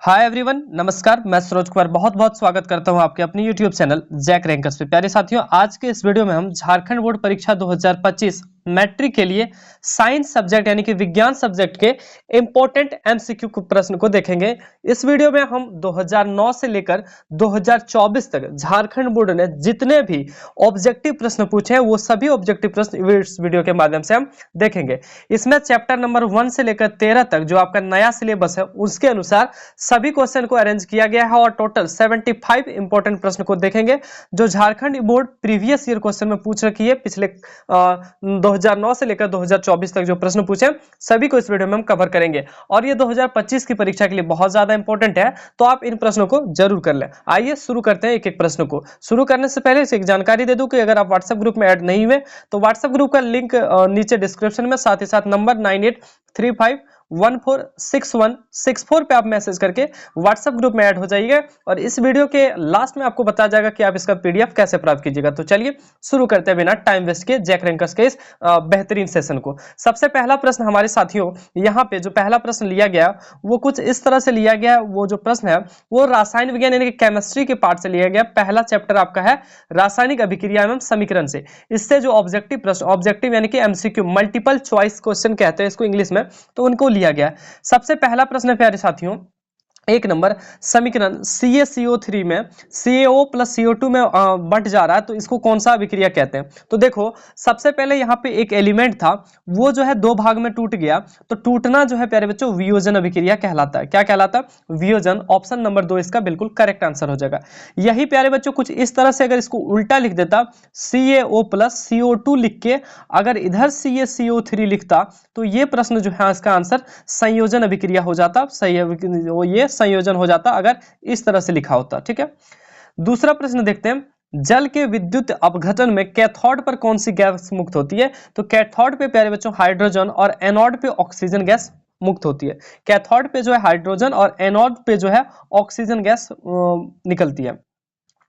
Hi everyone, नमस्कार। मैं सरोज कुमार बहुत बहुत स्वागत करता हूं आपके अपने यूट्यूब चैनल जैक रैंकर्स पे। प्यारे साथियों, आज के इस वीडियो में हम झारखंड बोर्ड परीक्षा 2025 मैट्रिक के लिए साइंस सब्जेक्ट यानी कि विज्ञान सब्जेक्ट के इंपॉर्टेंट एमसीक्यू प्रश्न को देखेंगे। इस वीडियो में हम 2009 से लेकर 2024 तक झारखंड बोर्ड ने जितने भी ऑब्जेक्टिव प्रश्न पूछे हैं वो सभी ऑब्जेक्टिव प्रश्न इस वीडियो के माध्यम से हम देखेंगे। इसमें चैप्टर नंबर 1 से लेकर 13 तक जो आपका नया सिलेबस है उसके अनुसार सभी क्वेश्चन को अरेंज किया गया है और टोटल 75 इंपॉर्टेंट प्रश्न को देखेंगे जो Jharkhand board previous year question में पूछ रखी है। पिछले 2009 से लेकर 2024 तक जो प्रश्न पूछे सभी को इस वीडियो में हम कवर करेंगे और ये 2025 की परीक्षा के लिए बहुत ज्यादा इंपॉर्टेंट है, तो आप इन प्रश्नों को जरूर कर लें। आइए शुरू करते हैं एक एक प्रश्न को। शुरू करने से पहले एक जानकारी दे दूं कि अगर आप व्हाट्सएप ग्रुप में ऐड नहीं हुए तो व्हाट्सएप ग्रुप का लिंक नीचे डिस्क्रिप्शन में, साथ ही साथ नंबर 9835146164 पे आप मैसेज करके व्हाट्सएप ग्रुप में ऐड हो जाइएगा और इस वीडियो के लास्ट में आपको बताया जाएगा कि आप इसका पीडीएफ कैसे प्राप्त कीजिएगा। तो चलिए शुरू करते हैं बिना टाइम वेस्ट के जैक रैंकर्स के इस बेहतरीन सेशन को। सबसे पहला प्रश्न हमारे साथियों, यहाँ पे जो पहला प्रश्न लिया गया वो कुछ इस तरह से लिया गया। वो जो प्रश्न है वो रासायनिक विज्ञान यानी कि केमिस्ट्री के पार्ट से लिया गया। पहला चैप्टर आपका है रासायनिक अभिक्रिया एवं समीकरण से। इससे जो ऑब्जेक्टिव प्रश्न, ऑब्जेक्टिव यानी कि एमसीक्यू, मल्टीपल चॉइस क्वेश्चन कहते हैं इसको इंग्लिश में, तो उनको लिया गया। सबसे पहला प्रश्न है प्यारे साथियों, एक नंबर समीकरण CaCO3 में CaO प्लस CO2 में बंट जा रहा है तो इसको कौन सा अभिक्रिया कहते हैं। तो देखो सबसे पहले यहाँ पे एक एलिमेंट था वो जो है दो भाग में टूट गया, तो टूटना जो है प्यारे बच्चों वियोजन अभिक्रिया कहलाता है। क्या कहलाता है? वियोजन। ऑप्शन नंबर 2 इसका बिल्कुल करेक्ट आंसर हो जाएगा। यही प्यारे बच्चों कुछ इस तरह से अगर इसको उल्टा लिख देता CaO प्लस CO2 लिख के अगर इधर CaCO3 लिखता तो ये प्रश्न जो है इसका आंसर संयोजन अभिक्रिया हो जाता। ये संयोजन हो जाता अगर इस तरह से लिखा होता। ठीक है, दूसरा प्रश्न देखते हैं। जल के विद्युत अपघटन में कैथोड पर कौन सी गैस मुक्त होती है? तो कैथोड पे प्यारे बच्चों हाइड्रोजन और एनोड पे ऑक्सीजन गैस मुक्त होती है। कैथोड पे जो है हाइड्रोजन और एनोड पे जो है ऑक्सीजन गैस निकलती है।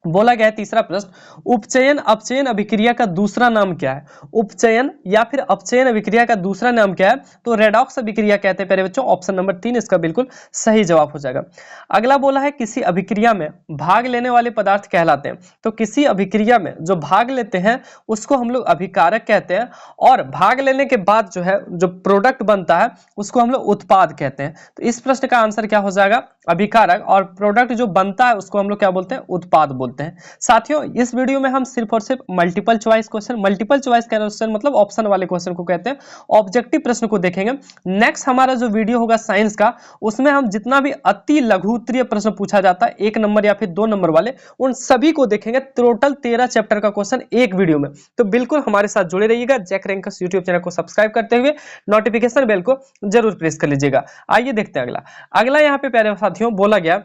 बोला गया है तीसरा प्रश्न, उपचयन अपचयन अभिक्रिया का दूसरा नाम क्या है? उपचयन या फिर अपचयन अभिक्रिया का दूसरा नाम क्या है? तो रेडॉक्स अभिक्रिया कहते हैं प्यारे बच्चों। ऑप्शन नंबर 3 इसका बिल्कुल सही जवाब हो जाएगा। अगला बोला है किसी अभिक्रिया में भाग लेने वाले पदार्थ कहलाते हैं। तो किसी अभिक्रिया में जो भाग लेते हैं उसको हम लोग अभिकारक कहते हैं और भाग लेने के बाद जो है जो प्रोडक्ट बनता है उसको हम लोग उत्पाद कहते हैं। तो इस प्रश्न का आंसर क्या हो जाएगा? अभिकारक, और प्रोडक्ट जो बनता है उसको हम लोग क्या बोलते हैं? उत्पाद बोलते हैं। साथियों इस वीडियो में हम सिर्फ और सिर्फ multiple choice question, multiple choice question मतलब ऑप्शन वाले क्वेश्चन को कहते हैं, ऑब्जेक्टिव प्रश्न को देखेंगे। नेक्स्ट हमारा जो वीडियो होगा साइंस का, उसमें हम जितना भी अति लघु उत्तरीय प्रश्न पूछा जाता है 1 नंबर या फिर 2 नंबर वाले, उन सभी को देखेंगे। टोटल 13 चैप्टर का क्वेश्चन एक वीडियो में। तो बिल्कुल हमारे साथ जुड़े रहिएगा। जैक रैंकर्स यूट्यूब चैनल को सब्सक्राइब करते हुए नोटिफिकेशन बेल को जरूर प्रेस कर लीजिएगा। आइए देखते हैं अगला यहाँ पे प्यारे साथियों बोला गया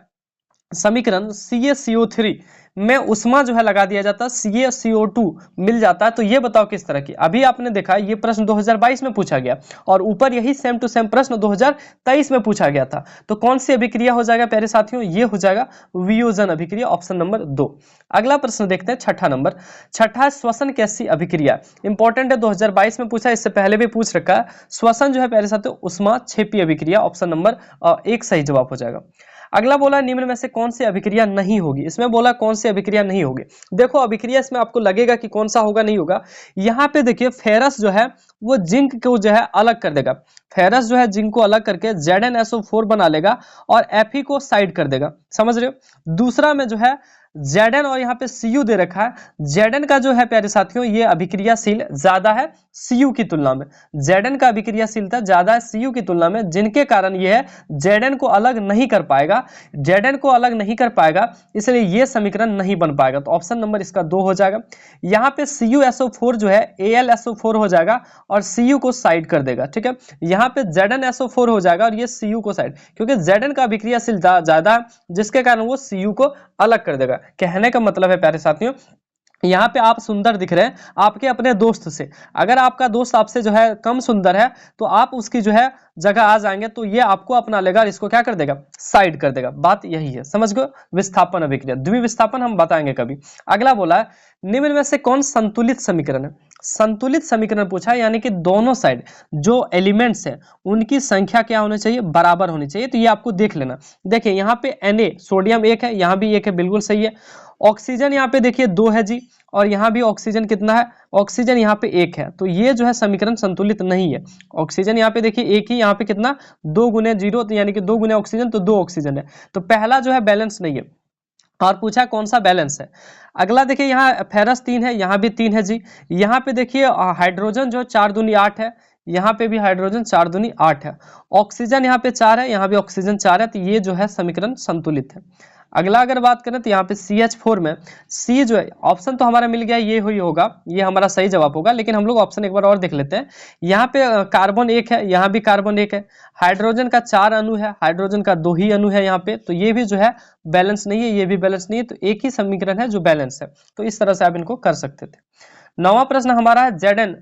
समीकरण CaCO3 में उष्मा जो है लगा दिया जाता है, CaCO2 मिल जाता है। तो ये बताओ किस तरह की। अभी आपने देखा ये प्रश्न 2022 में पूछा गया और ऊपर यही सेम टू सेम प्रश्न 2023 में पूछा गया था। तो कौन सी अभिक्रिया हो जाएगा प्यारे साथियों? ये हो जाएगा वियोजन अभिक्रिया। Option number 2। अगला प्रश्न देखते हैं, छठा नंबर। छठा, श्वसन कैसी अभिक्रिया? इंपॉर्टेंट है, 2022 में पूछा, इससे पहले भी पूछ रखा है। श्वसन जो है प्यारे साथियों उष्मा क्षेपी अभिक्रिया। ऑप्शन नंबर 1 सही जवाब हो जाएगा। अगला बोला निम्न में से कौन सी अभिक्रिया नहीं होगी? इसमें बोला कौन सी अभिक्रिया नहीं होगी। देखो अभिक्रिया इसमें आपको लगेगा कि कौन सा होगा नहीं होगा। यहाँ पे देखिए फेरस जो है वो जिंक को जो है अलग कर देगा। फेरस जो है जिंक को अलग करके ZnSO4 बना लेगा और Fe को साइड कर देगा। समझ रहे हो? दूसरा में जो है Zn और यहाँ पे Cu दे रखा है। Zn का जो है प्यारे साथियों ये अभिक्रियाशील ज्यादा है Cu की तुलना में। Zn का अभिक्रियाशीलता ज्यादा है Cu की तुलना में, जिनके कारण ये है Zn को अलग नहीं कर पाएगा। Zn को अलग नहीं कर पाएगा इसलिए ये समीकरण नहीं बन पाएगा। तो ऑप्शन नंबर इसका 2 हो जाएगा। यहाँ पे CuSO4 जो है AlSO4 हो जाएगा और Cu को साइड कर देगा। ठीक है, यहाँ पे ZnSO4 हो जाएगा और ये Cu को साइड, क्योंकि Zn का अभिक्रियाशील ज्यादा है जिसके कारण वो Cu को अलग कर देगा। कहने का मतलब है प्यारे साथियों, यहाँ पे आप सुंदर दिख रहे हैं आपके अपने दोस्त से, अगर आपका दोस्त आपसे जो है कम सुंदर है तो आप उसकी जो है जगह आ जाएंगे तो ये आपको अपना लेगा और इसको क्या कर देगा, साइड कर देगा। बात यही है, समझ गए। विस्थापन अभिक्रिया, द्विविस्थापन हम बताएंगे कभी। अगला बोला है निम्न में से कौन संतुलित समीकरण है। संतुलित समीकरण पूछा है, यानी कि दोनों साइड जो एलिमेंट्स हैं उनकी संख्या क्या होनी चाहिए, बराबर होनी चाहिए। तो ये आपको देख लेना। देखिए यहाँ पे Na सोडियम 1 है, यहाँ भी 1 है, बिल्कुल सही है। ऑक्सीजन यहाँ पे देखिए 2 है जी, और यहाँ भी ऑक्सीजन कितना है, ऑक्सीजन यहाँ पे 1 है। तो ये जो है समीकरण संतुलित नहीं है। ऑक्सीजन यहाँ पे देखिए 1 ही, यहाँ पे कितना 2 गुने 0, तो यानी कि 2 गुने ऑक्सीजन, तो 2 ऑक्सीजन है। तो पहला जो है बैलेंस नहीं है। और पूछा कौन सा बैलेंस है। अगला देखिए यहाँ फेरस 3 है, यहाँ भी 3 है जी। यहाँ पे देखिए हाइड्रोजन जो 4 दूनी 8 है, यहाँ पे भी हाइड्रोजन 4 दूनी 8 है। ऑक्सीजन यहाँ पे 4 है, यहाँ भी ऑक्सीजन 4 है। तो ये जो है समीकरण संतुलित है। अगला अगर बात करें तो यहाँ पे CH4 में सी जो है, ऑप्शन तो हमारा मिल गया, ये ही होगा, ये हमारा सही जवाब होगा। लेकिन हम लोग ऑप्शन एक बार और देख लेते हैं। यहाँ पे कार्बन 1 है, यहाँ भी कार्बन 1 है। हाइड्रोजन का 4 अणु है, हाइड्रोजन का 2 ही अणु है यहाँ पे। तो ये भी जो है बैलेंस नहीं है, ये भी बैलेंस नहीं है। तो एक ही समीकरण है जो बैलेंस है। तो इस तरह से आप इनको कर सकते थे। 9वां प्रश्न हमारा है ZnO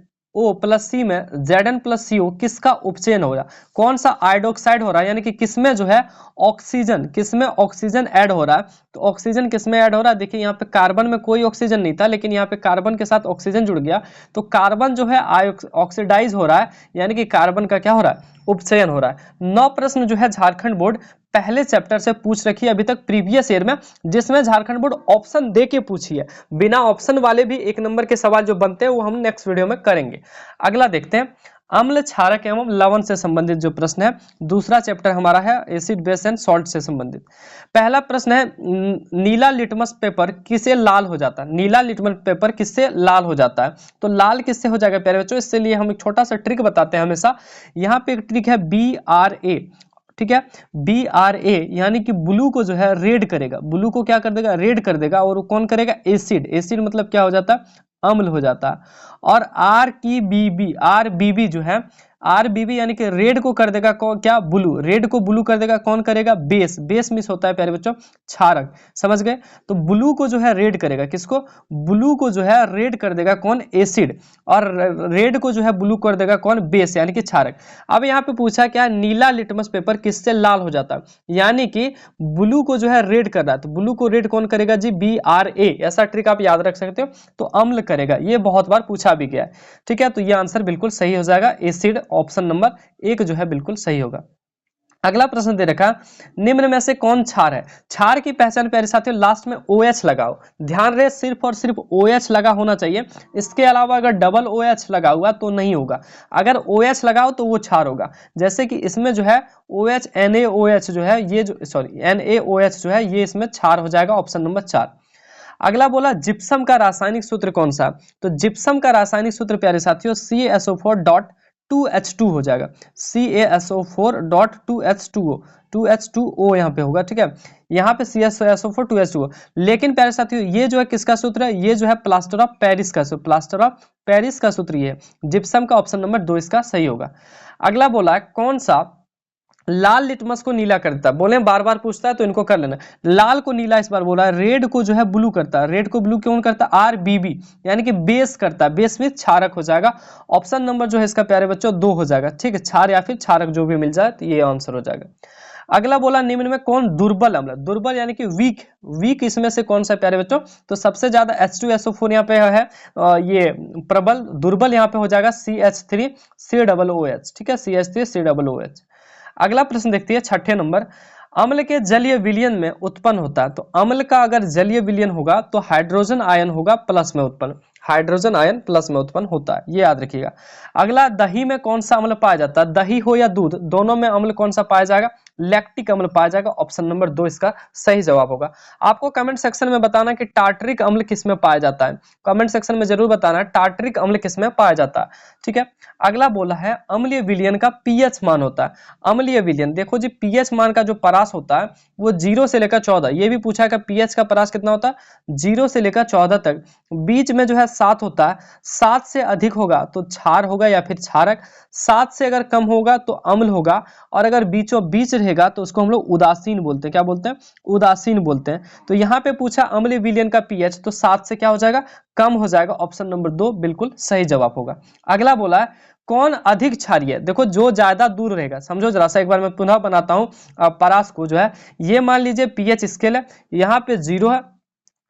प्लस सी में Zn प्लस CO किसका उपचयन हो रहा है। कौन सा आयोडोक्साइड हो रहा है, यानी कि किसमें जो है ऑक्सीजन, किसमें ऑक्सीजन ऐड हो रहा है। तो ऑक्सीजन किसमें ऐड हो रहा है, देखिए यहाँ पे कार्बन में कोई ऑक्सीजन नहीं था, लेकिन यहाँ पे कार्बन के साथ ऑक्सीजन जुड़ गया। तो कार्बन जो है ऑक्सीडाइज हो रहा है, यानी कि कार्बन का क्या हो रहा है, उपचयन हो रहा है। 9 प्रश्न जो है झारखंड बोर्ड पहले चैप्टर से पूछ रखी है अभी तक प्रीवियस ईयर में, जिसमें झारखंड बोर्ड ऑप्शन दे के पूछी है। बिना ऑप्शन वाले भी 1 नंबर के सवाल जो बनते हैं वो हम नेक्स्ट वीडियो में करेंगे। अगला देखते हैं अम्ल, क्षारक एवं लवण से संबंधित जो प्रश्न है। दूसरा चैप्टर हमारा है एसिड बेस एंड सॉल्ट से संबंधित। पहला प्रश्न है नीला लिटमस पेपर किससे लाल हो जाता है। नीला लिटमस पेपर किससे लाल हो जाता है। तो लाल किससे हो जाएगा प्यारे बच्चों, इसके लिए हम एक छोटा सा ट्रिक बताते हैं हमेशा। यहाँ पे एक ट्रिक है BRA, ठीक है। BRA यानी कि ब्लू को जो है रेड करेगा, ब्लू को क्या कर देगा, रेड कर देगा। और वो कौन करेगा, एसिड। एसिड मतलब क्या हो जाता है, अम्ल हो जाता है। और RBB जो है, RBB यानी कि रेड को कर देगा क्या, ब्लू। रेड को ब्लू कर देगा कौन करेगा, बेस। बेस मिस होता है प्यारे बच्चों, क्षारक, समझ गए। तो ब्लू को जो है रेड करेगा, किसको, ब्लू को जो है रेड कर देगा कौन, एसिड। और रेड को जो है ब्लू कर देगा कौन, बेस यानी कि क्षारक। अब यहाँ पे पूछा क्या, नीला लिटमस पेपर किससे लाल हो जाता है, यानी कि ब्लू को जो है रेड कर रहा है। तो ब्लू को रेड कौन करेगा जी, BRA। ऐसा ट्रिक आप याद रख सकते हो। तो अम्ल करेगा, ये बहुत बार पूछा भी गया है, ठीक है। तो ये आंसर बिल्कुल सही हो जाएगा, एसिड। ऑप्शन नंबर 1 जो है बिल्कुल सही होगा। अगला प्रश्न दे रखा, निम्न में से कौन क्षार है। क्षार की पहचान प्यारे साथियों लास्ट में OH लगाओ। ध्यान रहे सिर्फ और सिर्फ OH लगा होना चाहिए। इसके अलावा अगर डबल OH लगा हुआ तो नहीं होगा। अगर OH लगाओ तो वो क्षार होगा। जैसे कि इसमें जो है OH NaOH जो है, ये जो NaOH जो है ये इसमें क्षार हो जाएगा, ऑप्शन नंबर 4। अगला बोला जिप्सम का रासायनिक सूत्र कौन सा। तो जिप्सम का रासायनिक सूत्र प्यारे साथियों CaSO4.2H2 हो जाएगा। CaSO4.2H2O, 2H2O यहाँ पे होगा, ठीक है। यहाँ पे CaSO4 2H2O। लेकिन प्यारे साथियों ये जो है किसका सूत्र है, ये जो है प्लास्टर ऑफ पेरिस का सूत्र, प्लास्टर ऑफ पेरिस का सूत्र ये है। जिप्सम का ऑप्शन नंबर 2 इसका सही होगा। अगला बोला कौन सा लाल लिटमस को नीला करता है। बोले बार बार पूछता है तो इनको कर लेना। लाल को नीला इस बार बोला है, रेड को जो है ब्लू करता है। रेड को ब्लू क्यों करता है, RBB यानी कि बेस करता है। बेस में क्षारक हो जाएगा। ऑप्शन नंबर जो है इसका प्यारे बच्चों 2 हो जाएगा, ठीक है। क्षार या फिर क्षारक जो भी मिल जाए तो ये आंसर हो जाएगा। अगला बोला निम्न में कौन दुर्बल अम्ल, दुर्बल यानी कि वीक, वीक इसमें से कौन सा प्यारे बच्चों। तो सबसे ज्यादा H2SO4 यहाँ पे है, ये प्रबल। दुर्बल यहाँ पे हो जाएगा CH3COOH, ठीक है, CH3COOH। अगला प्रश्न देखते हैं 6ठे नंबर, अम्ल के जलीय विलयन में उत्पन्न होता है। तो अम्ल का अगर जलीय विलयन होगा तो हाइड्रोजन आयन होगा प्लस में उत्पन्न, हाइड्रोजन आयन प्लस में उत्पन्न होता है, ये याद रखिएगा। अगला दही में कौन सा अम्ल पाया जाता है। दही हो या दूध, दोनों में अम्ल कौन सा पाया जाएगा, लैक्टिक अम्ल पाया जाएगा। ऑप्शन नंबर 2 इसका सही जवाब होगा। आपको कमेंट सेक्शन में बताना कि टार्टरिक अम्ल किस में पाया जाता है। कमेंट सेक्शन में जरूर बताना टार्टरिक अम्ल किस में पाया जाता है, ठीक है। अगला बोला है अम्लीय विलयन का pH मान होता है। अम्लीय विलयन देखो जी, pH मान का जो परास होता है वो 0 से लेकर 14, ये भी पूछा है कि pH का परास कितना होता है, 0 से लेकर 14 तक। बीच में जो है 7 होता है। 7 से अधिक होगा तो क्षार होगा या फिर क्षारक। 7 से अगर कम होगा तो अम्ल होगा। और अगर बीचों बीच रहेगा तो उसको हम लोग उदासीन बोलते हैं। क्या बोलते हैं, उदासीन बोलते हैं। तो यहाँ पे पूछा अम्लीय विलयन का pH, तो 7 से क्या हो जाएगा, कम हो जाएगा। ऑप्शन नंबर 2 बिल्कुल सही जवाब होगा। अगला बोला है कौन अधिक क्षारीय है? देखो जो ज्यादा दूर रहेगा, समझो जरा सा, एक बार मैं पुनः बनाता हूँ परास को जो है, ये मान लीजिए पीएच स्केल है, यहाँ पे 0 है,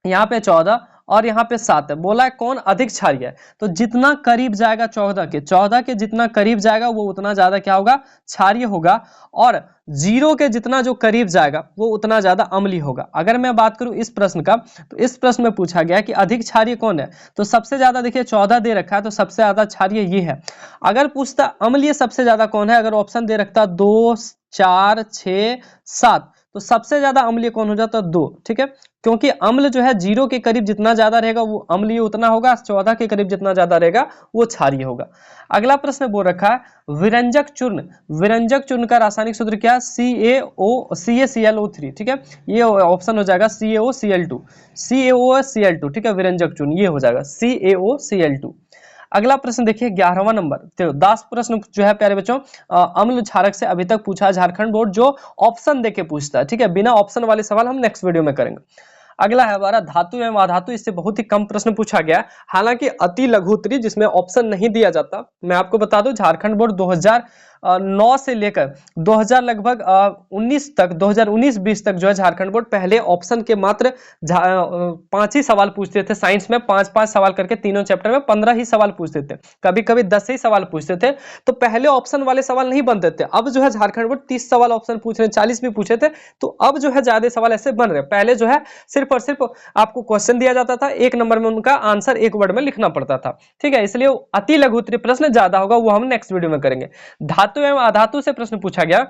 यहाँ पे 14 और यहाँ पे 7 है। बोला है कौन अधिक क्षारीय है, तो जितना करीब जाएगा 14 के जितना करीब जाएगा वो उतना ज्यादा क्या होगा, क्षारीय होगा, और 0 के जितना जो करीब जाएगा वो उतना ज्यादा अम्लीय होगा। अगर मैं बात करूं इस प्रश्न का, तो इस प्रश्न में पूछा गया कि अधिक क्षारीय कौन है, तो सबसे ज्यादा देखिए 14 दे रखा है, तो सबसे ज्यादा क्षारीय ये है। अगर पूछता अम्लीय सबसे ज्यादा कौन है, अगर ऑप्शन दे रखता 2, 4, 6, 7, तो सबसे ज्यादा अम्लीय कौन हो जाता, 2। ठीक है, क्योंकि अम्ल जो है 0 के करीब जितना ज्यादा रहेगा वो अम्लीय उतना होगा, 14 के करीब जितना ज्यादा रहेगा वो क्षारीय होगा। अगला प्रश्न बोल रखा है विरंजक चूर्ण, विरंजक चूर्ण का रासायनिक सूत्र क्या है, CaClO3। ठीक है, ये ऑप्शन हो जाएगा CaOCl2, CaOCl2। ठीक है, विरंजक चूर्ण ये हो जाएगा CaOCl2। अगला प्रश्न देखिए 11वां नंबर, तो 10 प्रश्न जो है प्यारे बच्चों अम्ल क्षारक से अभी तक पूछा है झारखंड बोर्ड, जो ऑप्शन देके पूछता है। ठीक है, बिना ऑप्शन वाले सवाल हम नेक्स्ट वीडियो में करेंगे। अगला है हमारा धातु एवं अधातु, इससे बहुत ही कम प्रश्न पूछा गया, हालांकि अति लघु उत्तरी जिसमें ऑप्शन नहीं दिया जाता। मैं आपको बता दूं झारखंड बोर्ड 2009 से लेकर 2000 लगभग 19 तक, 2019-20 तक जो है झारखंड बोर्ड पहले ऑप्शन के मात्र 5 ही सवाल पूछते थे। साइंस में 5-5 सवाल करके तीनों चैप्टर में 15 ही सवाल पूछते थे, कभी कभी 10 ही सवाल पूछते थे, तो पहले ऑप्शन वाले सवाल नहीं बनते थे। अब जो है झारखंड बोर्ड 30 सवाल ऑप्शन पूछ रहे हैं, 40 भी पूछे थे, तो अब जो है ज्यादा सवाल ऐसे बन रहे हैं। पहले जो है सिर्फ और सिर्फ आपको क्वेश्चन दिया जाता था, 1 नंबर में उनका आंसर 1 वर्ड में लिखना पड़ता था। ठीक है, इसलिए अति लघु उत्तरीय प्रश्न ज्यादा होगा, वो हम नेक्स्ट वीडियो में करेंगे। धातु एवं अधातु से प्रश्न पूछा गया,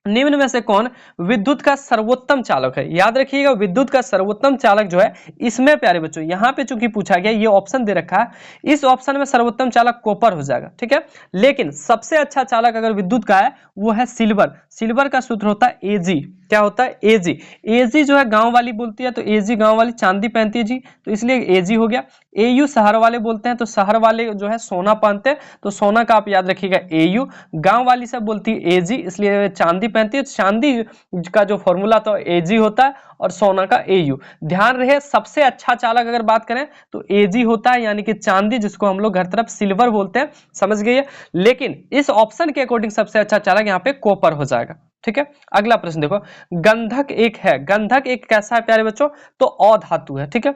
निम्न में से कौन विद्युत का सर्वोत्तम चालक है। याद रखिएगा विद्युत का सर्वोत्तम चालक जो है, इसमें प्यारे बच्चों यहाँ पे चूंकि पूछा गया, ये ऑप्शन दे रखा है, इस ऑप्शन में सर्वोत्तम चालक कॉपर हो जाएगा। ठीक है, लेकिन सबसे अच्छा चालक अगर विद्युत का है वो है सिल्वर। सिल्वर का सूत्र होता है Ag। क्या होता है, Ag। Ag जो है गांव वाली बोलती है, तो Ag गांव वाली चांदी पहनती है जी, तो इसलिए Ag हो गया। Au शहर वाले बोलते हैं, तो शहर वाले जो है सोना पहनते हैं, तो सोना का आप याद रखिएगा Au। गांव वाली सब बोलती है Ag, इसलिए चांदी पहनती है, चांदी का जो फॉर्मूला तो Ag होता है, और सोना का Au। ध्यान रहे सबसे अच्छा चालक अगर बात करें तो Ag होता है, यानी कि चांदी, जिसको हम लोग घर तरफ सिल्वर बोलते हैं, समझ गए। लेकिन इस ऑप्शन के अकॉर्डिंग सबसे अच्छा चालक यहाँ पे कॉपर हो जाएगा। ठीक है, अगला प्रश्न देखो, गंधक एक है, गंधक एक कैसा है प्यारे बच्चों, तो अधातु है। ठीक है,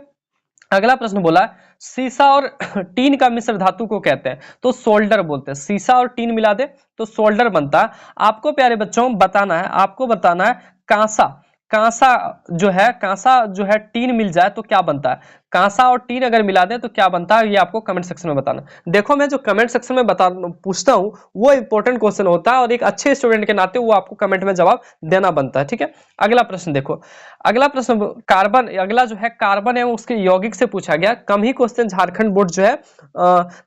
अगला प्रश्न बोला है सीसा और टीन का मिश्र धातु को कहते हैं, तो सोल्डर बोलते हैं। सीसा और टीन मिला दे तो सोल्डर बनता है। आपको प्यारे बच्चों बताना है, आपको बताना है कांसा, कांसा जो है टीन मिल जाए तो क्या बनता है, कांसा और टीन अगर मिला दे तो क्या बनता है, ये आपको कमेंट सेक्शन में बताना। देखो मैं जो कमेंट सेक्शन में पूछता हूं वो इंपॉर्टेंट क्वेश्चन होता है, और एक अच्छे स्टूडेंट के नाते वो आपको कमेंट में जवाब देना बनता है। ठीक है, अगला प्रश्न देखो, अगला प्रश्न कार्बन, अगला जो है कार्बन एवं उसके यौगिक से पूछा गया। कम ही क्वेश्चन झारखंड बोर्ड जो है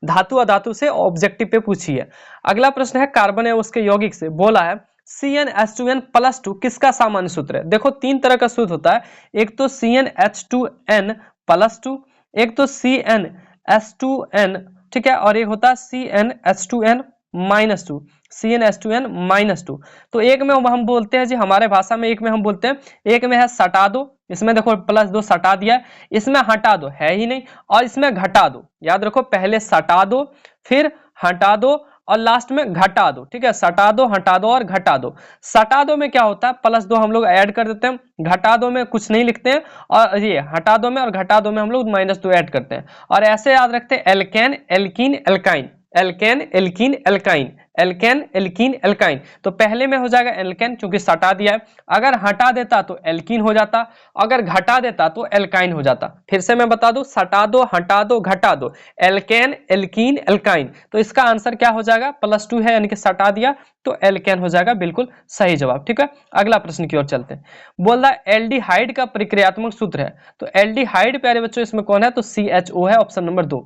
धातु अधातु से ऑब्जेक्टिव पे पूछी है। अगला प्रश्न है कार्बन एवं उसके यौगिक से, बोला है CnH2n+2 किसका सामान्य सूत्र है। देखो 3 तरह का सूत्र होता है, एक तो CnH2n+2, एक तो CnH2n, ठीक है, और एक होता है CnH2n-2, CnH2n-2। तो एक में हम बोलते हैं जी हमारे भाषा में, एक में हम बोलते हैं, एक में है सटा दो, इसमें देखो +2 सटा दिया है, इसमें हटा दो है ही नहीं, और इसमें घटा दो। याद रखो पहले सटा दो, फिर हटा दो, और लास्ट में घटा दो। ठीक है, सटा दो, हटा दो और घटा दो। सटा दो में क्या होता है, +2 हम लोग ऐड कर देते हैं, घटा दो में कुछ नहीं लिखते हैं, और ये हटा दो में और घटा दो में हम लोग -2 ऐड करते हैं, और ऐसे याद रखते हैं alkane, alkene, alkyne, alkane, alkene, alkyne, alkane, alkene, alkyne. तो पहले में हो जाएगा एल्केन, क्योंकि सटा दिया है, अगर हटा देता तो एल्कीन हो जाता, अगर घटा देता तो एल्काइन हो जाता। फिर से मैं बता दूं, सटा दो, हटा दो, घटा दो, एल्केन, एल्कीन, एल्काइन। तो इसका आंसर क्या हो जाएगा, +2 है, यानी कि सटा दिया तो एल्केन हो जाएगा, बिल्कुल सही जवाब। ठीक है, अगला प्रश्न की ओर चलते हैं। बोल रहा है एल्डिहाइड का प्रक्रियात्मक सूत्र है, तो एल्डिहाइड प्यारे बच्चों इसमें कौन है, तो CHO है, ऑप्शन नंबर 2।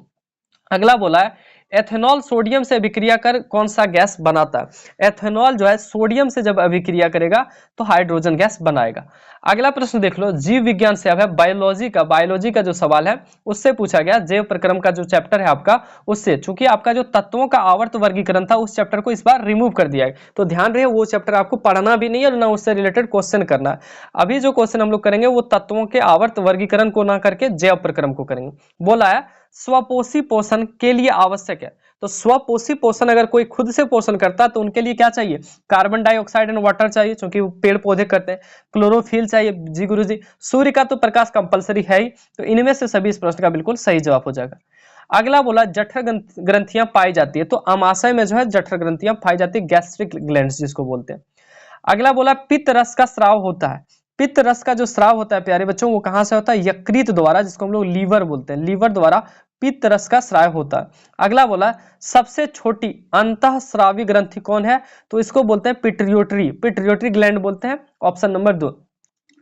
अगला बोला है एथेनॉल सोडियम से अभिक्रिया कर कौन सा गैस बनाता है। एथेनॉल जो है सोडियम से जब अभिक्रिया करेगा तो हाइड्रोजन गैस बनाएगा। अगला प्रश्न देख लो, जीव विज्ञान से अब है बायोलॉजी का जो सवाल है उससे पूछा गया, जैव प्रक्रम का जो चैप्टर है आपका उससे, चूंकि आपका जो तत्वों का आवर्त वर्गीकरण था उस चैप्टर को इस बार रिमूव कर दिया है, तो ध्यान रहे वो चैप्टर आपको पढ़ना भी नहीं है और ना उससे रिलेटेड क्वेश्चन करना है। अभी जो क्वेश्चन हम लोग करेंगे वो तत्वों के आवर्त वर्गीकरण को ना करके जैव प्रक्रम को करेंगे। बोला है स्वपोषी पोषण के लिए आवश्यक है, तो स्वपोषी पोषण अगर कोई खुद से पोषण करता है तो उनके लिए क्या चाहिए, कार्बन डाइऑक्साइड एंड वाटर चाहिए, क्योंकि वो पेड़ पौधे करते हैं। क्लोरोफिल चाहिए जी गुरुजी। सूर्य का तो प्रकाश कंपलसरी है ही, तो इनमें से सभी इस प्रश्न का बिल्कुल सही जवाब हो जाएगा। अगला बोला जठर ग्रंथियां पाई जाती है, तो अमाशय में जो है जठर ग्रंथियां पाई जाती है, गैस्ट्रिक ग्लैंड्स जिसको बोलते हैं। अगला बोला पित्त रस का स्राव होता है। पित्त रस का जो स्राव होता है प्यारे बच्चों, वो कहां से होता है, यकृत द्वारा, जिसको हम लोग लीवर बोलते हैं, लीवर द्वारा पित्त रस का स्राव होता है। अगला बोला सबसे छोटी अंतःस्रावी ग्रंथि कौन है, तो इसको बोलते हैं पिट्यूटरी, पिट्यूटरी ग्लैंड बोलते हैं, ऑप्शन नंबर 2।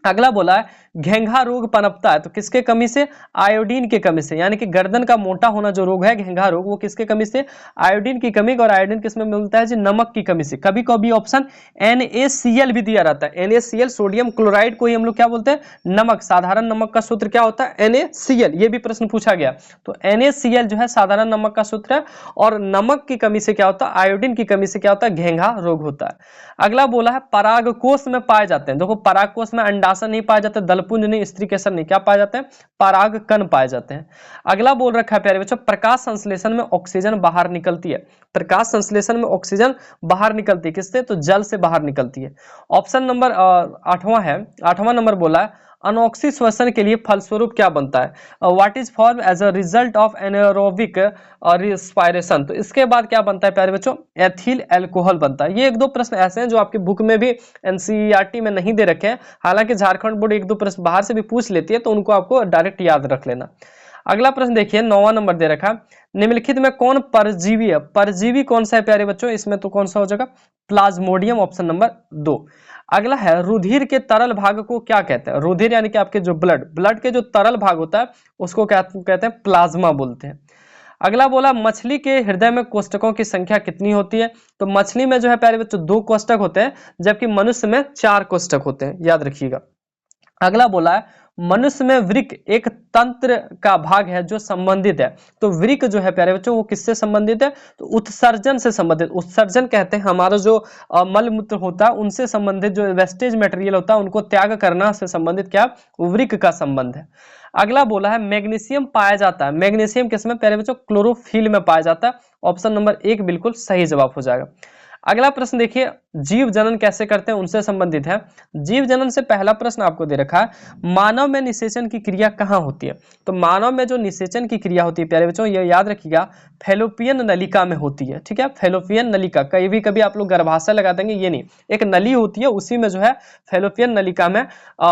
अगला बोला है घेंघा रोग पनपता है, तो किसके कमी से, आयोडीन की कमी से, यानी कि गर्दन का मोटा होना जो रोग है घेंघा रोग, वो किसके कमी से, आयोडीन की कमी। और आयोडीन किसमें मिलता है जी, नमक की कमी से। कभी कभी ऑप्शन NaCl भी दिया रहता है, NaCl सोडियम क्लोराइड को ही हम लोग क्या बोलते हैं, नमक। साधारण नमक का सूत्र क्या होता है, NaCl, ये भी प्रश्न पूछा गया। तो NaCl जो है साधारण नमक का सूत्र है, और नमक की कमी से क्या होता है, आयोडीन की कमी से क्या होता है, घेंघा रोग होता है। अगला बोला है परागकोश में पाए जाते हैं। देखो परागकोश में अंडाशय नहीं पाए जाते, दलपुंज नहीं, स्त्री केसर नहीं, क्या पाए जाते हैं, परागकण पाए जाते हैं। अगला बोल रखा है प्यारे बच्चों प्रकाश संश्लेषण में ऑक्सीजन बाहर निकलती है। प्रकाश संश्लेषण में ऑक्सीजन बाहर निकलती है किससे, तो जल से बाहर निकलती है। ऑप्शन नंबर 8वां है, 8वां नंबर बोला है अनोक्सी श्वसन के लिए फलस्वरूप क्या बनता है, what is form as a result of anaerobic respiration. तो इसके बाद क्या बनता है प्यारे बच्चों, एथिल अल्कोहल बनता है। ये एक दो प्रश्न ऐसे हैं जो आपकी बुक में भी एनसीईआरटी में नहीं दे रखे हैं, हालांकि झारखंड बोर्ड एक दो प्रश्न बाहर से भी पूछ लेती है, तो उनको आपको डायरेक्ट याद रख लेना। अगला प्रश्न देखिए 9वां नंबर दे रखा, निम्नलिखित में कौन परजीवी है, परजीवी कौन सा है प्यारे बच्चों, इसमें तो कौन सा हो जाएगा, प्लाज्मोडियम, ऑप्शन नंबर 2। अगला है रुधिर के तरल भाग को क्या कहते हैं, रुधिर यानी कि आपके जो ब्लड के जो तरल भाग होता है उसको क्या कहते हैं, प्लाज्मा बोलते हैं। अगला बोला मछली के हृदय में कोष्ठकों की संख्या कितनी होती है, तो मछली में जो है प्यारे बच्चों 2 कोष्ठक होते हैं, जबकि मनुष्य में 4 कोष्ठक होते हैं, याद रखिएगा। अगला बोला है मनुष्य में वृक्क एक तंत्र का भाग है जो संबंधित है, तो वृक्क जो है प्यारे बच्चों वो किससे संबंधित है, तो उत्सर्जन से संबंधित। उत्सर्जन कहते हैं हमारा जो मल मूत्र होता है उनसे संबंधित, जो वेस्टेज मटेरियल होता है उनको त्याग करना से संबंधित क्या वृक्क का संबंध है। अगला बोला है मैग्नीशियम पाया जाता है, मैग्नीशियम किसमें प्यारे बच्चों, क्लोरोफिल में पाया जाता है, ऑप्शन नंबर 1 बिल्कुल सही जवाब हो जाएगा। अगला प्रश्न देखिए जीव जनन कैसे करते हैं उनसे संबंधित है। जीव जनन से पहला प्रश्न आपको दे रखा है मानव में निषेचन की क्रिया कहाँ होती है, तो मानव में जो निषेचन की क्रिया होती है प्यारे बच्चों ये याद रखिएगा फैलोपियन नलिका में होती है, ठीक है, फैलोपियन नलिका। कभी आप लोग गर्भाशय लगा देंगे, ये नहीं, एक नली होती है उसी में जो है फैलोपियन नलिका में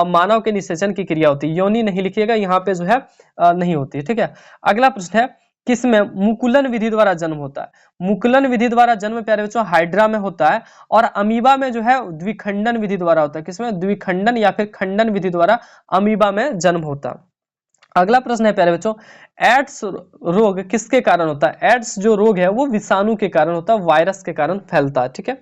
मानव के निषेचन की क्रिया होती है। योनि नहीं लिखिएगा यहाँ पे जो है नहीं होती है, ठीक है। अगला प्रश्न है किसमें मुकुलन विधि द्वारा जन्म होता है, मुकुलन विधि द्वारा जन्म प्यारे बच्चों हाइड्रा में होता है, और अमीबा में जो है द्विखंडन विधि द्वारा होता है, किसमें, द्विखंडन या फिर खंडन विधि द्वारा अमीबा में जन्म होता है। अगला प्रश्न है प्यारे बच्चों एड्स रोग किसके कारण होता है, एड्स जो रोग है वो विषाणु के कारण होता है, वायरस के कारण फैलता है, ठीक है।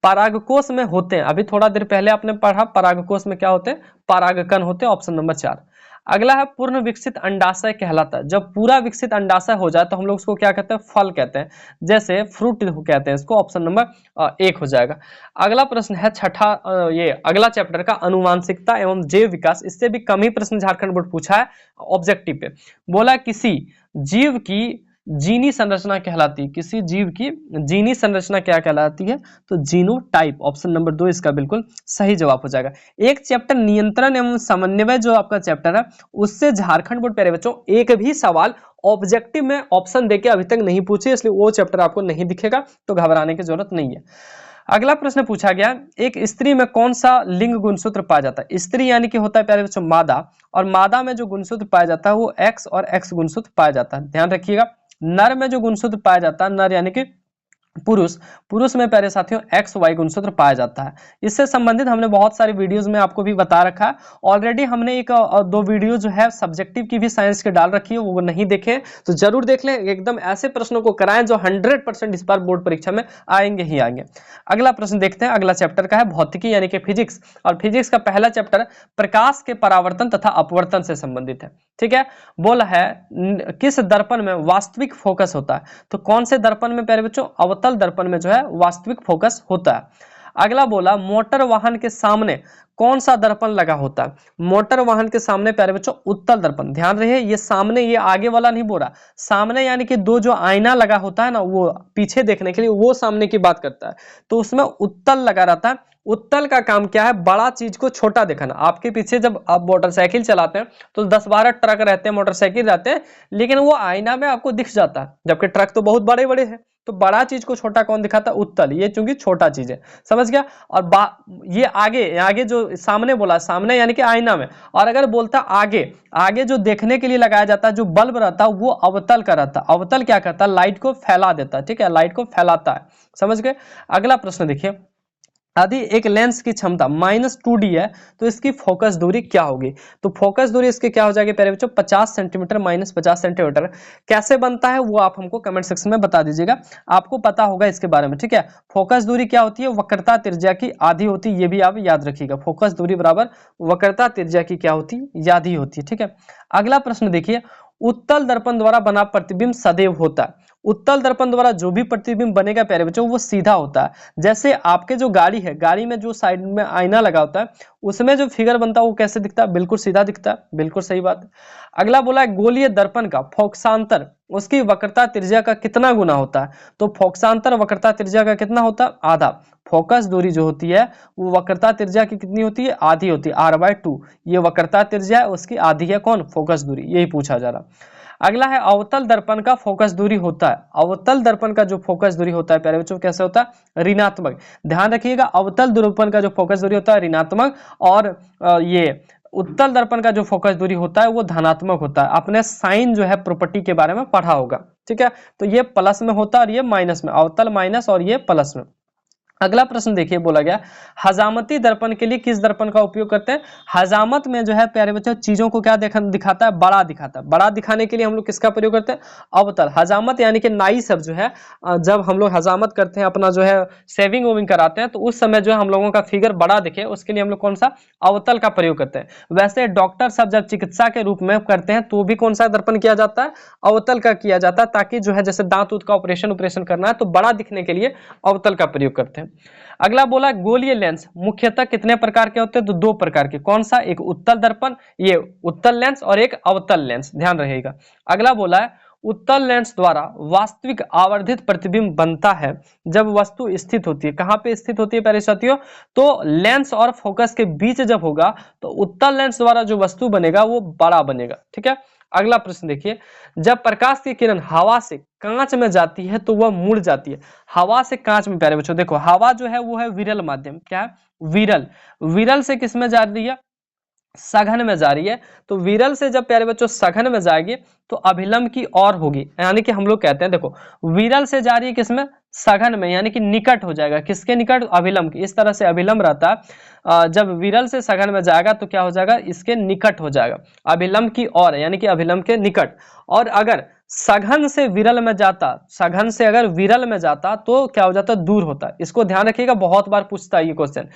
परागकोश में होते हैं, अभी थोड़ा देर पहले आपने पढ़ा परागकोश में क्या होते हैं, परागकण होते हैं, ऑप्शन नंबर 4। अगला है पूर्ण विकसित अंडाशय कहलाता है। जब पूरा विकसित अंडाशय हो जाए तो हम लोग उसको क्या कहते हैं, फल कहते हैं, जैसे फ्रूट कहते हैं इसको, ऑप्शन नंबर 1 हो जाएगा। अगला प्रश्न है छठा, ये अगला चैप्टर का अनुवांशिकता एवं जैव विकास। इससे भी कम ही प्रश्न झारखंड बोर्ड पूछा है ऑब्जेक्टिव पे। बोला किसी जीव की जीनी संरचना कहलाती है, किसी जीव की जीनी संरचना क्या कहलाती है, तो जीनोटाइप, ऑप्शन नंबर 2 इसका बिल्कुल सही जवाब हो जाएगा। एक चैप्टर नियंत्रण एवं समन्वय जो आपका चैप्टर है उससे झारखंड बोर्ड प्यारे बच्चों एक भी सवाल ऑब्जेक्टिव में ऑप्शन देके अभी तक नहीं पूछे, इसलिए वो चैप्टर आपको नहीं दिखेगा, तो घबराने की जरूरत नहीं है। अगला प्रश्न पूछा गया एक स्त्री में कौन सा लिंग गुणसूत्र पाया जाता है। स्त्री यानी कि होता है प्यारे बच्चों मादा, और मादा में जो गुणसूत्र पाया जाता है वो एक्स और एक्स गुणसूत्र पाया जाता है, ध्यान रखिएगा। नर में जो गुणसूत्र पाया जाता है, नर यानी कि पुरुष, पुरुष में प्यारे साथियों एक्स वाई गुणसूत्र पाया जाता है। इससे संबंधित हमने बहुत सारे वीडियोस में आपको भी बता रखा है ऑलरेडी। हमने एक दो वीडियो जो है सब्जेक्टिव की भी साइंस के डाल रखी है, वो नहीं देखे तो जरूर देख लें। एकदम ऐसे प्रश्नों को कराएं जो 100% इस बार बोर्ड परीक्षा में आएंगे ही आएंगे। अगला प्रश्न देखते हैं, अगला चैप्टर का है भौतिकी यानी कि फिजिक्स, और फिजिक्स का पहला चैप्टर प्रकाश के परावर्तन तथा अपवर्तन से संबंधित है, ठीक है। बोला है किस दर्पण में वास्तविक फोकस होता है, तो कौन से दर्पण में प्यारे बच्चों, अवतल दर्पण में जो है वास्तविक फोकस होता है। अगला बोला मोटर वाहन के सामने कौन सा दर्पण लगा होता है? मोटर वाहन के सामने प्यारे बच्चों उत्तल दर्पण। ध्यान रहे ये सामने, ये आगे वाला नहीं बोल रहा, सामने यानी कि दो जो आईना लगा होता है ना, वो पीछे देखने के लिए, वो सामने की बात करता है। तो उसमें उत्तल लगा रहता है। उत्तल का काम क्या है? बड़ा चीज को छोटा दिखाना। आपके पीछे जब आप मोटरसाइकिल चलाते हैं तो 10-12 ट्रक रहते हैं, मोटरसाइकिल रहते हैं, लेकिन वो आईना में आपको दिख जाता है, जबकि ट्रक तो बहुत बड़े बड़े हैं। तो बड़ा चीज को छोटा कौन दिखाता है? उत्तल। ये चूंकि छोटा चीज है, समझ गया। और ये आगे, आगे जो सामने बोला, सामने यानी कि आईना में। और अगर बोलता आगे, आगे जो देखने के लिए लगाया जाता है जो बल्ब रहता है वो अवतल का रहता है। अवतल क्या करता है? लाइट को फैला देता है, ठीक है, लाइट को फैलाता है। समझ गए। अगला प्रश्न देखिए, यदि एक लेंस की क्षमता -2d है तो इसकी फोकस दूरी क्या होगी? तो फोकस दूरी इसकी क्या हो जाएगी प्यारे बच्चों? 50 सेंटीमीटर -50 सेंटीमीटर। कैसे बनता है वो आप हमको कमेंट सेक्शन में बता दीजिएगा, आपको पता होगा इसके बारे में, ठीक है। फोकस दूरी क्या होती है? वक्रता त्रिज्या की आधी होती है, ये भी आप याद रखिएगा। फोकस दूरी बराबर वक्रता त्रिज्या की क्या होती है? आधी होती है, ठीक है। अगला प्रश्न देखिए, उत्तल दर्पण द्वारा बना प्रतिबिंब सदैव होता है। उत्तल दर्पण द्वारा जो भी प्रतिबिंब बनेगा प्यारे बच्चों वो सीधा होता है। जैसे आपके जो गाड़ी है, गाड़ी में जो साइड में आईना लगा होता है उसमें जो फिगर बनता है वो कैसे दिखता है? बिल्कुल सीधा दिखता है, बिल्कुल सही बात है। अगला बोला है गोलीय दर्पण का फोकसांतर उसकी वक्रता त्रिज्या का कितना गुना होता है? तो फोकसांतर वक्रता त्रिज्या का कितना होता है? आधा। फोकस दूरी जो होती है वो वक्रता त्रिज्या की कितनी होती है? आधी होती है, r/2। ये वक्रता त्रिज्या है, उसकी आधी है कौन? फोकस दूरी। यही पूछा जा रहा। अगला है अवतल दर्पण का फोकस दूरी होता है। अवतल दर्पण का जो फोकस दूरी होता है प्यारे बच्चों कैसे होता है? ऋणात्मक। ध्यान रखिएगा, अवतल दर्पण का जो फोकस दूरी होता है ऋणात्मक, और ये उत्तल दर्पण का जो फोकस दूरी होता है वो धनात्मक होता है। आपने साइन जो है प्रॉपर्टी के बारे में पढ़ा होगा, ठीक है। तो ये प्लस में होता है और ये माइनस में, अवतल माइनस और ये प्लस में। अगला प्रश्न देखिए, बोला गया हजामती दर्पण के लिए किस दर्पण का उपयोग करते हैं? हजामत में जो है प्यारे बच्चों चीजों को क्या दिखाता है? बड़ा दिखाता है। बड़ा दिखाने के लिए हम लोग किसका प्रयोग करते हैं? अवतल। हजामत यानी कि नाई सब जो है, जब हम लोग हजामत करते हैं, अपना जो है सेविंग वेविंग कराते हैं, तो उस समय जो है हम लोगों का फिगर बड़ा दिखे उसके लिए हम लोग कौन सा? अवतल का प्रयोग करते हैं। वैसे डॉक्टर सब जब चिकित्सा के रूप में करते हैं तो भी कौन सा दर्पण किया जाता है? अवतल का किया जाता है, ताकि जो है जैसे दांत का ऑपरेशन करना है तो बड़ा दिखने के लिए अवतल का प्रयोग करते हैं। अगला बोला गोलीय लेंस मुख्यतः कितने प्रकार के होते हैं? तो 2 प्रकार के। कौन सा? एक उत्तल दर्पण, ये उत्तल लेंस, और एक अवतल लेंस, ध्यान रहेगा। अगला बोला है उत्तल लेंस द्वारा वास्तविक आवर्धित प्रतिबिंब बनता है जब वस्तु स्थित होती है। कहां पे स्थित होती है प्यारे साथियों? तो लेंस और फोकस के बीच जब होगा तो उत्तल लेंस द्वारा जो वस्तु बनेगा वो बड़ा बनेगा, ठीक है। अगला प्रश्न देखिए, जब प्रकाश की किरण हवा से कांच में जाती है तो वह मुड़ जाती है। हवा से कांच में प्यारे बच्चों देखो, हवा जो है वो है विरल माध्यम। क्या है? विरल। विरल से किस में जा रही है? सघन में जा रही है। तो विरल से जब प्यारे बच्चों सघन में जाएगी तो अभिलंब की ओर होगी, यानी कि हम लोग कहते हैं देखो विरल से जा रही है किसमें? सघन में, यानी कि निकट हो जाएगा। किसके निकट? अभिलंब की। इस तरह से अभिलंब रहता है, जब विरल से सघन में जाएगा तो क्या हो जाएगा? इसके निकट हो जाएगा, अभिलंब की ओर, यानी कि अभिलंब के निकट। और अगर सघन से विरल में जाता, सघन से अगर विरल में जाता तो क्या हो जाता? दूर होता। इसको ध्यान रखिएगा, बहुत बार पूछता है ये क्वेश्चन।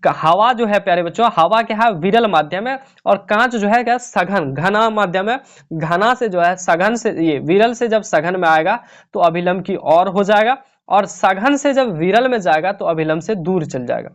हवा जो है प्यारे बच्चों, हवा क्या है? विरल माध्यम है, और कांच जो है क्या? सघन, घना माध्यम है। घना से जो है सघन से, ये विरल से जब सघन में आएगा तो अभिलंब की ओर हो जाएगा, और सघन से जब विरल में जाएगा तो अभिलंब से दूर चल जाएगा।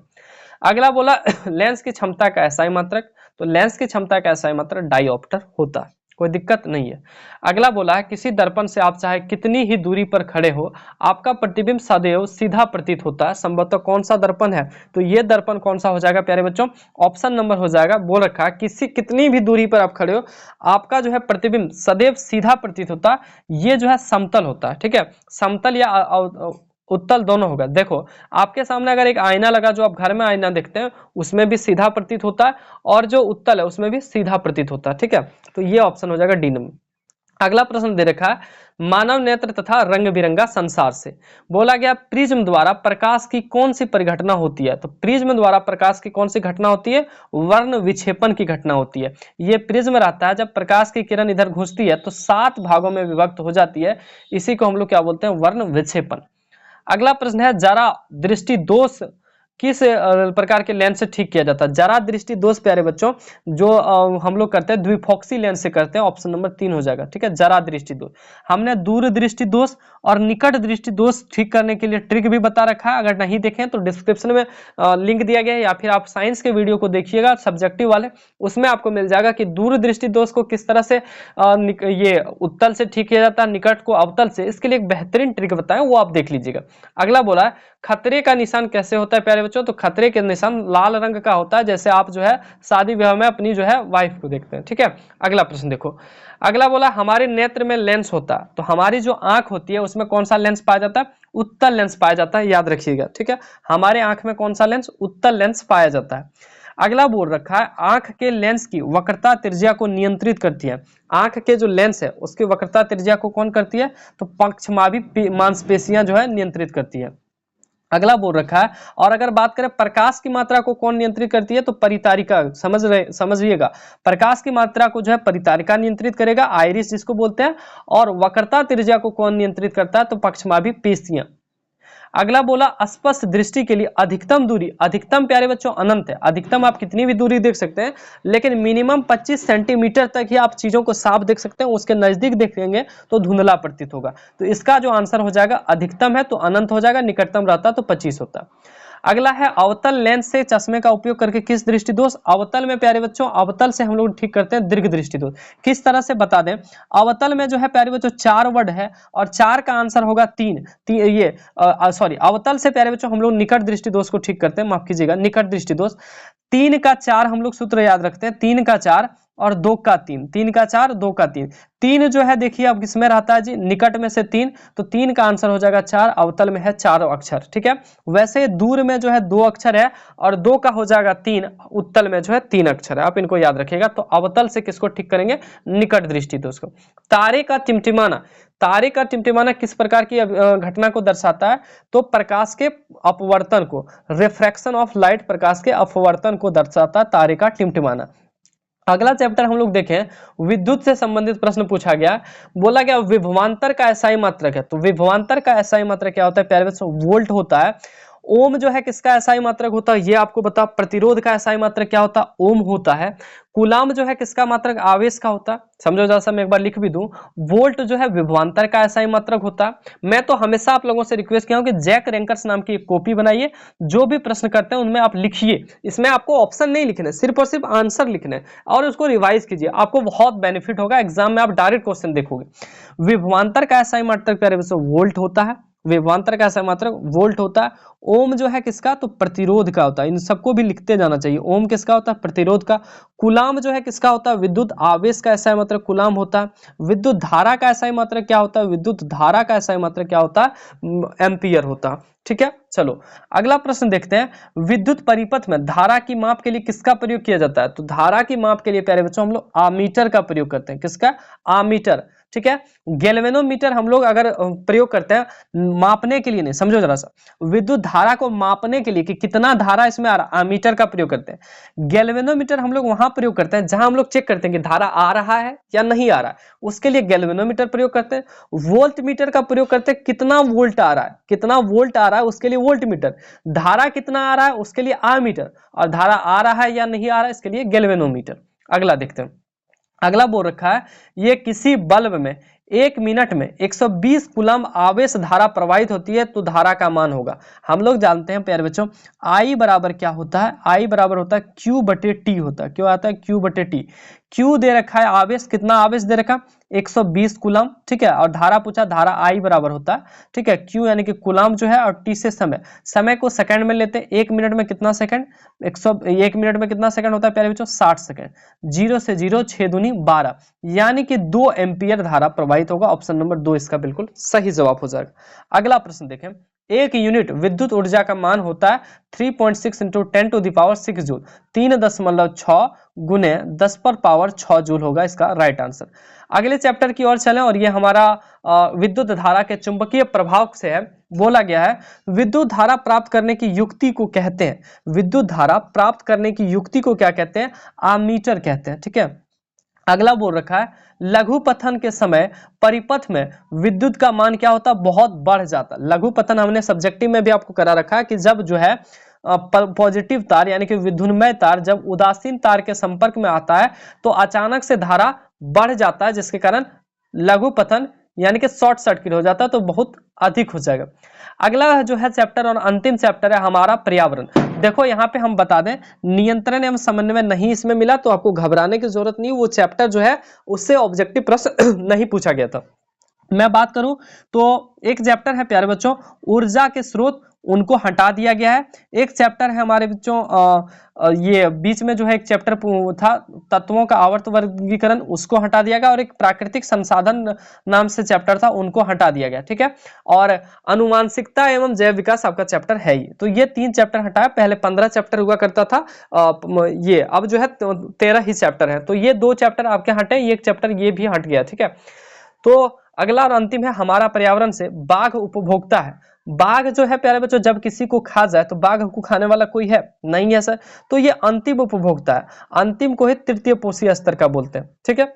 अगला बोला लेंस की क्षमता का एसआई मात्रक। तो लेंस की क्षमता का एसआई मात्रक डायोप्टर होता है, कोई दिक्कत नहीं है। अगला बोला है किसी दर्पण से आप चाहे कितनी ही दूरी पर खड़े हो आपका प्रतिबिंब सदैव सीधा प्रतीत होता है। संभवतः कौन सा दर्पण है? तो ये दर्पण कौन सा हो जाएगा प्यारे बच्चों? ऑप्शन नंबर हो जाएगा, बोल रखा है किसी कितनी भी दूरी पर आप खड़े हो आपका जो है प्रतिबिंब सदैव सीधा प्रतीत होता है। ये जो है समतल होता है, ठीक है। समतल या उत्तल दोनों होगा। देखो आपके सामने अगर एक आईना लगा, जो आप घर में आईना देखते हैं उसमें भी सीधा प्रतीत होता है, और जो उत्तल है उसमें भी सीधा प्रतीत होता है, ठीक है। तो ये ऑप्शन हो जाएगा डी नंबर। अगला प्रश्न दे रखा है मानव नेत्र तथा रंग बिरंगा संसार से। बोला गया प्रिज्म द्वारा प्रकाश की कौन सी परिघटना होती है? तो प्रिज्म द्वारा प्रकाश की कौन सी घटना होती है? वर्ण विक्षेपण की घटना होती है। ये प्रिज्म रहता है, जब प्रकाश की किरण इधर घुसती है तो 7 भागों में विभक्त हो जाती है। इसी को हम लोग क्या बोलते हैं? वर्ण विक्षेपण। अगला प्रश्न है जरा दृष्टि दोष किस प्रकार के लेंस से ठीक किया जाता है? जरा दृष्टि दोष प्यारे बच्चों जो हम लोग करते हैं द्विफॉक्सी लेंस से करते हैं, ऑप्शन नंबर 3 हो जाएगा। ठीक है, जरा दृष्टि दोष। हमने दूर दृष्टि दोष और निकट दृष्टि दोष ठीक करने के लिए ट्रिक भी बता रखा है, अगर नहीं देखें तो डिस्क्रिप्शन में लिंक दिया गया है, या फिर आप साइंस के वीडियो को देखिएगा सब्जेक्टिव वाले, उसमें आपको मिल जाएगा कि दूर दृष्टि दोष को किस तरह से ये उत्तल से ठीक किया जाता है, निकट को अवतल से। इसके लिए एक बेहतरीन ट्रिक बताएं, वो आप देख लीजिएगा। अगला बोला है खतरे का निशान कैसे होता है प्यारे बच्चों? तो खतरे के निशान लाल रंग का होता है, जैसे आप जो है शादी विवाह में अपनी जो है वाइफ को देखते हैं। ठीक है, अगला प्रश्न देखो। अगला बोला हमारे नेत्र में लेंस होता है, तो हमारी जो आंख होती है उसमें कौन सा लेंस पाया जाता है? उत्तल लेंस पाया जाता है, याद रखिएगा। ठीक है, हमारे आंख में कौन सा लेंस? उत्तल लेंस पाया जाता है। अगला बोल रखा है आंख के लेंस की वक्रता त्रिज्या को नियंत्रित करती है। आंख के जो लेंस है उसकी वक्रता त्रिज्या को कौन करती है? तो पक्षमावी मांसपेशियां जो है नियंत्रित करती है। अगला बोल रखा है, और अगर बात करें प्रकाश की मात्रा को कौन नियंत्रित करती है? तो परितारिका। समझिएगा, प्रकाश की मात्रा को जो है परितारिका नियंत्रित करेगा, आइरिस जिसको बोलते हैं। और वक्रता त्रिज्या को कौन नियंत्रित करता है? तो पक्षमावी पेशियां। अगला बोला स्पष्ट दृष्टि के लिए अधिकतम दूरी, अधिकतम प्यारे बच्चों अनंत है, अधिकतम आप कितनी भी दूरी देख सकते हैं, लेकिन मिनिमम 25 सेंटीमीटर तक ही आप चीजों को साफ देख सकते हैं, उसके नजदीक देखेंगे तो धुंधला प्रतीत होगा। तो इसका जो आंसर हो जाएगा अधिकतम है तो अनंत हो जाएगा, निकटतम रहता तो 25 होता। अगला है अवतल लेंस से चश्मे का उपयोग करके किस दृष्टि दोष? अवतल में प्यारे बच्चों अवतल से हम लोग ठीक करते हैं दीर्घ दृष्टि दोष। किस तरह से बता दें, अवतल में जो है प्यारे बच्चों 4 वर्ड है और 4 का आंसर होगा 3। ये सॉरी, अवतल से प्यारे बच्चों हम लोग निकट दृष्टि दोष को ठीक करते हैं, माफ कीजिएगा, निकट दृष्टि दोष। 3 का 4 हम लोग सूत्र याद रखते हैं, 3 का 4 और 2 का 3, 3 का 4 2 का 3। 3 जो है देखिए अब किसमें रहता है जी? निकट में से 3, तो 3 का आंसर हो जाएगा 4, अवतल में है 4 अक्षर। ठीक है, वैसे दूर में जो है 2 अक्षर है और 2 का हो जाएगा 3, उत्तल में जो है 3 अक्षर है, आप इनको याद रखिएगा। तो अवतल से किसको ठीक करेंगे? निकट दृष्टि दोष को। तारे का टिमटिमाना, तारे का टिमटिमाना किस प्रकार की घटना को दर्शाता है? तो प्रकाश के अपवर्तन को, रिफ्रैक्शन ऑफ लाइट, प्रकाश के अपवर्तन को दर्शाता है तारे का टिमटिमाना। अगला चैप्टर हम लोग देखें, विद्युत से संबंधित प्रश्न पूछा गया, बोला गया विभवांतर का एसआई मात्रक है। तो विभवांतर का एसआई मात्रक क्या होता है प्यारे बच्चों? वोल्ट होता है। ओम जो है किसका एसआई मात्रक होता है? ये आपको बता। प्रतिरोध का एसआई मात्रक क्या होता है? ओम होता है। कूलाम जो है किसका मात्रक? आवेश का होता है। समझो जैसा मैं एक बार लिख भी दूं, वोल्ट जो है विभवांतर का एसआई मात्रक होता है। मैं तो हमेशा आप लोगों से रिक्वेस्ट किया हूं कि जैक रैंकर्स नाम की एक कॉपी बनाइए, जो भी प्रश्न करते हैं उनमें आप लिखिए, इसमें आपको ऑप्शन नहीं लिखने, सिर्फ और सिर्फ आंसर लिखने, और उसको रिवाइज कीजिए, आपको बहुत बेनिफिट होगा, एग्जाम में आप डायरेक्ट क्वेश्चन देखोगे। विभवांतर का एसआई मात्रक प्यारे बच्चों वोल्ट होता है, विभवांतर का एसआई मात्रक वोल्ट होता है। ओम जो है किसका? तो प्रतिरोध का होता है। इन सबको भी लिखते जाना चाहिए। ओम किसका होता है? प्रतिरोध का। कूलाम जो है किसका होता है? विद्युत आवेश का एसआई मात्रक कूलाम होता है। विद्युत धारा का एसआई मात्रक क्या होता है? विद्युत धारा का एसआई मात्रक क्या होता है? एम्पियर होता है। ठीक है, चलो अगला प्रश्न देखते हैं। विद्युत परिपथ में धारा की माप के लिए किसका प्रयोग किया जाता है? तो धारा की माप के लिए प्यारे बच्चों हम लोग आमीटर का प्रयोग करते हैं। किसका? आमीटर। ठीक है, गैल्वेनोमीटर हम लोग अगर प्रयोग करते हैं मापने के लिए नहीं, समझो जरा सा, विद्युत धारा को मापने के लिए कि कितना धारा इसमें आ रहा, आमीटर का प्रयोग करते हैं। गैल्वेनोमीटर हम लोग वहां प्रयोग करते हैं जहां हम लोग चेक करते हैं कि धारा आ रहा है या नहीं आ रहा है, उसके लिए गैल्वेनोमीटर प्रयोग करते हैं। वोल्ट मीटर का प्रयोग करते हैं, कितना वोल्ट आ रहा है, कितना वोल्ट आ रहा है उसके लिए वोल्ट मीटर। धारा कितना आ रहा है उसके लिए आमीटर, और धारा आ रहा है या नहीं आ रहा है इसके लिए गैल्वेनोमीटर। अगला देखते हैं। अगला बोल रखा है ये किसी बल्ब में 1 मिनट में 120 कूलम आवेश धारा प्रवाहित होती है तो धारा का मान होगा। हम लोग जानते हैं प्यारे बच्चों I बराबर क्या होता है? I बराबर होता है Q/T होता है। क्यों आता है? Q/T। Q दे रखा है आवेश, कितना आवेश दे रखा? 120 कूलम। ठीक है, और धारा पूछा, धारा I बराबर होता है। ठीक है, Q यानी कि कूलम जो है, और T से समय, समय को सेकंड में लेते हैं। 1 मिनट में कितना सेकंड? 1 मिनट में कितना सेकंड होता है प्यारे बच्चों? 60 सेकंड। 0 से 0 6 दूनी 12, यानी कि 2 एम्पियर धारा प्रवाहित होगा। ऑप्शन नंबर 2 इसका बिल्कुल सही जवाब हो जाएगा। अगला प्रश्न देखें। 1 यूनिट विद्युत ऊर्जा का मान होता है 3.6 × 10⁶ जूल। 3.6 गुने 10⁻6 जूल होगा इसका राइट आंसर। अगले चैप्टर की ओर चलें, और ये हमारा विद्युत धारा के चुंबकीय प्रभाव से है। बोला गया है विद्युत धारा प्राप्त करने की युक्ति को कहते हैं, विद्युत धारा प्राप्त करने की युक्ति को क्या कहते हैं? आमीटर कहते हैं। ठीक है, अगला बोल रखा है लघु पतन के समय परिपथ में विद्युत का मान क्या होता? बहुत बढ़ जाता। लघु पतन हमने सब्जेक्टिव में भी आपको करा रखा है कि जब जो है पॉजिटिव तार यानी कि विद्युन्मय तार जब उदासीन तार के संपर्क में आता है तो अचानक से धारा बढ़ जाता है, जिसके कारण लघु पतन यानी कि शॉर्ट सर्किट हो जाता है, तो बहुत अधिक हो जाएगा। अगला जो है चैप्टर और अंतिम चैप्टर है हमारा पर्यावरण। देखो यहाँ पे हम बता दें, नियंत्रण एवं समन्वय नहीं इसमें मिला तो आपको घबराने की जरूरत नहीं, वो चैप्टर जो है उससे ऑब्जेक्टिव प्रश्न नहीं पूछा गया था। मैं बात करूं तो एक चैप्टर है प्यारे बच्चों ऊर्जा के स्रोत, उनको हटा दिया गया है। एक चैप्टर है हमारे बच्चों ये बीच में जो है एक चैप्टर था तत्वों का आवर्त वर्गीकरण, उसको हटा दिया गया, और एक प्राकृतिक संसाधन नाम से चैप्टर था, उनको हटा दिया गया। ठीक है, और अनुवांशिकता एवं जैव विकास आपका चैप्टर है ही। तो ये 3 चैप्टर हटाया, पहले 15 चैप्टर हुआ करता था, ये अब जो है 13 ही चैप्टर है। तो ये 2 चैप्टर आपके हटे, एक चैप्टर ये भी हट गया। ठीक है, तो अगला और अंतिम है हमारा पर्यावरण से बाघ उपभोक्ता है। बाघ जो है प्यारे बच्चों जब किसी को खा जाए तो बाघ को खाने वाला कोई है नहीं है सर, तो ये अंतिम उपभोक्ता है। अंतिम को ही तृतीय पोषी स्तर का बोलते हैं। ठीक है,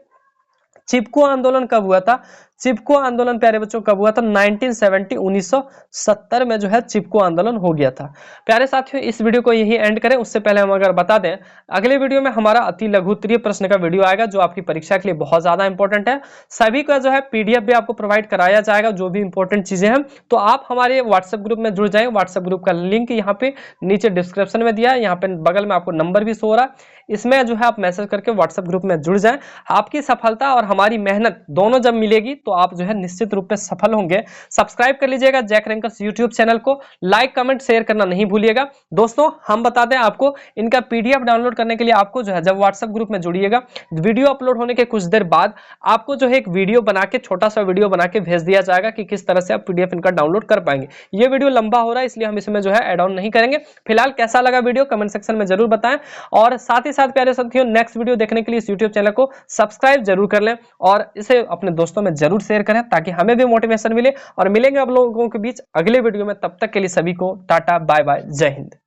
चिपको आंदोलन कब हुआ था? चिपको आंदोलन प्यारे बच्चों कब हुआ था? 1970 में जो है चिपको आंदोलन हो गया था। प्यारे साथियों इस वीडियो को यही एंड करें, उससे पहले हम अगर बता दें अगले वीडियो में हमारा अति लघुत्तरीय प्रश्न का वीडियो आएगा जो आपकी परीक्षा के लिए बहुत ज्यादा इंपॉर्टेंट है। सभी का जो है पीडीएफ भी आपको प्रोवाइड कराया जाएगा, जो भी इंपॉर्टेंट चीजें हैं। तो आप हमारे व्हाट्सएप ग्रुप में जुड़ जाएं। व्हाट्सएप ग्रुप का लिंक यहाँ पे नीचे डिस्क्रिप्शन में दिया है, यहाँ पे बगल में आपको नंबर भी शो हो रहा है, इसमें जो है आप मैसेज करके व्हाट्सएप ग्रुप में जुड़ जाएं। आपकी सफलता और हमारी मेहनत दोनों जब मिलेगी तो आप जो है निश्चित रूप से सफल होंगे। सब्सक्राइब कर लीजिएगा जैक रैंकर्स यूट्यूब चैनल को, लाइक कमेंट शेयर करना नहीं भूलिएगा। दोस्तों हम बता दें आपको इनका पीडीएफ डाउनलोड करने के लिए आपको जो है जब व्हाट्सएप ग्रुप में जुड़िएगा, वीडियो अपलोड होने के कुछ देर बाद आपको जो है एक वीडियो बना के, छोटा सा वीडियो बना के भेज दिया जाएगा कि किस तरह से आप पीडीएफ इनका डाउनलोड कर पाएंगे। ये वीडियो लंबा हो रहा है इसलिए हम इसमें जो है ऐड ऑन नहीं करेंगे। फिलहाल कैसा लगा वीडियो कमेंट सेक्शन में जरूर बताएं, और साथ ही साथ प्यारे साथियों नेक्स्ट वीडियो देखने के लिए इस यूट्यूब चैनल को सब्सक्राइब जरूर कर लें और इसे अपने दोस्तों में जरूर शेयर करें ताकि हमें भी मोटिवेशन मिले। और मिलेंगे आप लोगों के बीच अगले वीडियो में, तब तक के लिए सभी को टाटा बाय बाय, जय हिंद।